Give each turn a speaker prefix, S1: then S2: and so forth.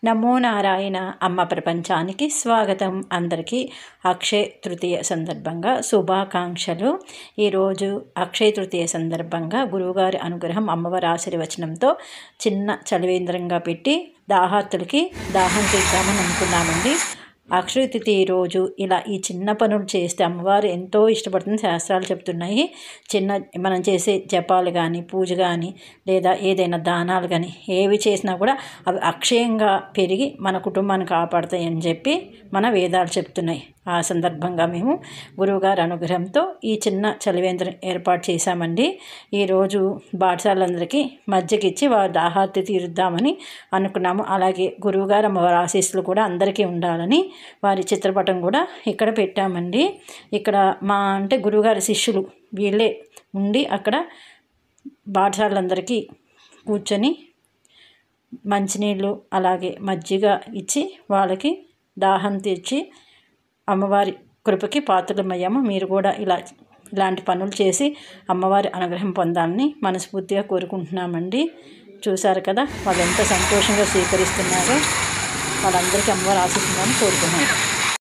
S1: నమో నారాయణ అమ్మ ప్రపంచానికి స్వాగతం. అందరికీ అక్షయ తృతీయ సందర్భంగా శుభాకాంక్షలు. ఈరోజు అక్షయ తృతీయ సందర్భంగా గురువుగారి అనుగ్రహం, అమ్మవారి ఆశీర్వచనంతో చిన్న చలివేంద్రంగా పెట్టి దాహార్తులకి దాహం తీద్దామని అనుకున్నామండి. అక్షయ తృతీయ రోజు ఇలా ఈ చిన్న పనులు చేస్తే అమ్మవారు ఎంతో ఇష్టపడుతుంది, శాస్త్రాలు చెప్తున్నాయి. మనం చేసే జపాలు కానీ, పూజ కానీ, లేదా ఏదైనా దానాలు కానీ ఏవి చేసినా కూడా అవి అక్షయంగా పెరిగి మన కుటుంబాన్ని కాపాడుతాయి అని చెప్పి మన వేదాలు చెప్తున్నాయి. ఆ సందర్భంగా మేము గురువుగారి అనుగ్రహంతో ఈ చిన్న చలివేంద్రం ఏర్పాటు చేశామండి. ఈరోజు బాటసారులందరికీ మజ్జిగిచ్చి వారి దాహార్తి తీరుద్దామని అనుకున్నాము. అలాగే గురువుగారు అమ్మవారి ఆశీస్సులు కూడా అందరికీ ఉండాలని వారి చిత్రపటం కూడా ఇక్కడ పెట్టామండి. ఇక్కడ అంటే గురువుగారి శిష్యులు వీళ్ళే ఉండి అక్కడ బాటసారులందరికీ కూర్చొని మంచినీళ్ళు అలాగే మజ్జిగ ఇచ్చి వాళ్ళకి దాహం తీర్చి అమ్మవారి కృపకి పాత్రలమయ్యాము. మీరు కూడా ఇలాంటి పనులు చేసి అమ్మవారి అనుగ్రహం పొందాలని మనస్ఫూర్తిగా కోరుకుంటున్నామండి. చూశారు కదా వాళ్ళు ఎంత సంతోషంగా స్వీకరిస్తున్నారో. వాళ్ళందరికీ అమ్మవారు ఆశీస్సులను కోరుకున్నాను.